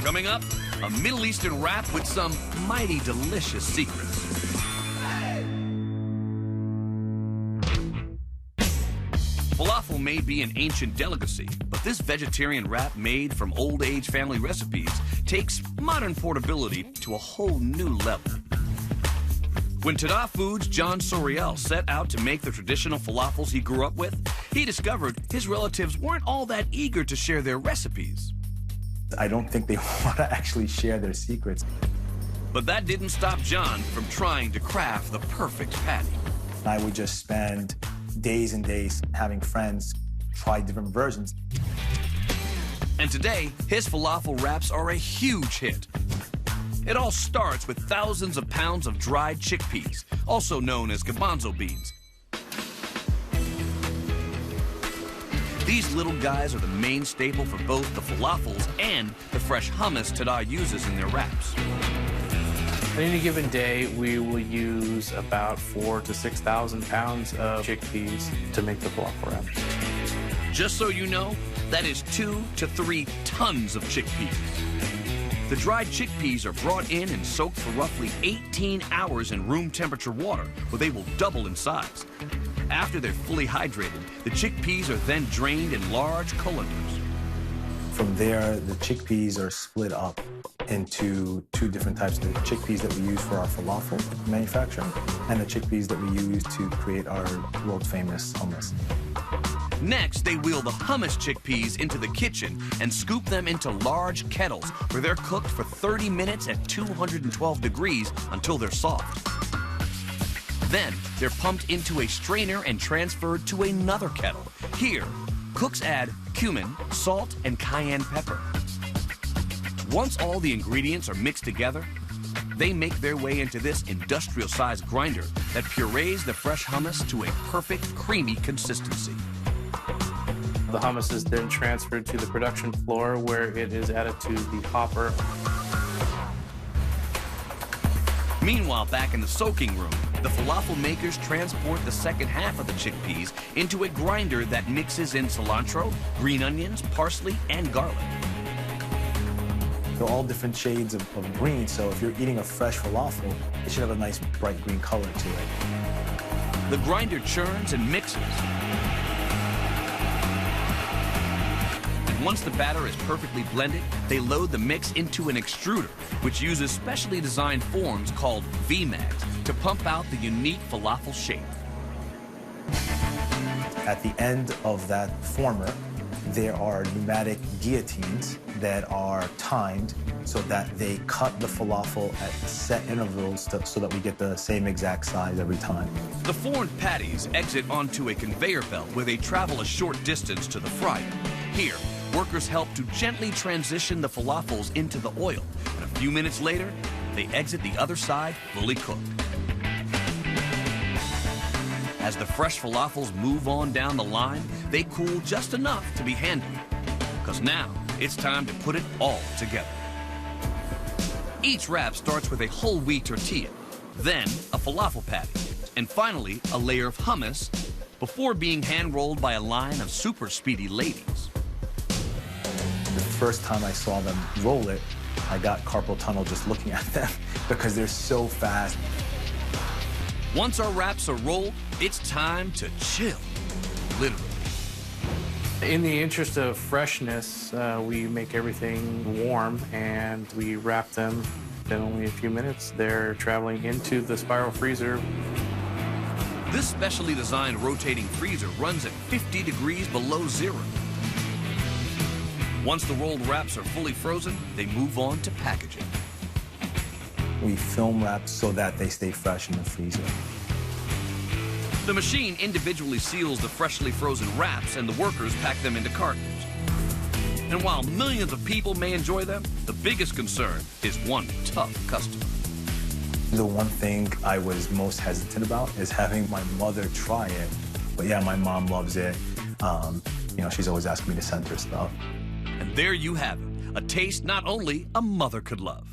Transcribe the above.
Coming up, a Middle Eastern wrap with some mighty delicious secrets. Falafel may be an ancient delicacy, but this vegetarian wrap made from old-age family recipes takes modern portability to a whole new level. When TaDah Foods' John Soriel set out to make the traditional falafels he grew up with, he discovered his relatives weren't all that eager to share their recipes. I don't think they want to actually share their secrets. But that didn't stop John from trying to craft the perfect patty. I would just spend days and days having friends try different versions. And today, his falafel wraps are a huge hit. It all starts with thousands of pounds of dried chickpeas, also known as garbanzo beans. These little guys are the main staple for both the falafels and the fresh hummus TaDah uses in their wraps. On any given day, we will use about 4,000 to 6,000 pounds of chickpeas to make the falafel wrap. Just so you know, that is 2 to 3 tons of chickpeas. The dried chickpeas are brought in and soaked for roughly 18 hours in room temperature water, where they will double in size. After they're fully hydrated, the chickpeas are then drained in large colanders. From there, the chickpeas are split up into 2 different types. The chickpeas that we use for our falafel manufacturing and the chickpeas that we use to create our world-famous hummus. Next, they wheel the hummus chickpeas into the kitchen and scoop them into large kettles where they're cooked for 30 minutes at 212 degrees until they're soft. Then, they're pumped into a strainer and transferred to another kettle. Here, cooks add cumin, salt, and cayenne pepper. Once all the ingredients are mixed together, they make their way into this industrial-sized grinder that purees the fresh hummus to a perfect, creamy consistency. The hummus is then transferred to the production floor where it is added to the hopper. Meanwhile, back in the soaking room, the falafel makers transport the second half of the chickpeas into a grinder that mixes in cilantro, green onions, parsley, and garlic. They're all different shades of green, so if you're eating a fresh falafel, it should have a nice bright green color to it. The grinder churns and mixes. Once the batter is perfectly blended, they load the mix into an extruder, which uses specially designed forms called V-mags to pump out the unique falafel shape. At the end of that former, there are pneumatic guillotines that are timed so that they cut the falafel at set intervals so that we get the same exact size every time. The formed patties exit onto a conveyor belt where they travel a short distance to the fryer. Here, workers help to gently transition the falafels into the oil, and a few minutes later, they exit the other side fully cooked. As the fresh falafels move on down the line, they cool just enough to be handled, because now it's time to put it all together. Each wrap starts with a whole wheat tortilla, then a falafel patty, and finally a layer of hummus before being hand-rolled by a line of super speedy ladies. The first time I saw them roll it, I got carpal tunnel just looking at them because they're so fast. Once our wraps are rolled, it's time to chill, literally. In the interest of freshness, we make everything warm and we wrap them. In only a few minutes, they're traveling into the spiral freezer. This specially designed rotating freezer runs at 50 degrees below zero. Once the rolled wraps are fully frozen, they move on to packaging. We film wrap so that they stay fresh in the freezer. The machine individually seals the freshly frozen wraps and the workers pack them into cartons. And while millions of people may enjoy them, the biggest concern is one tough customer. The one thing I was most hesitant about is having my mother try it. But yeah, my mom loves it. You know, she's always asking me to send her stuff. And there you have it, a taste not only a mother could love.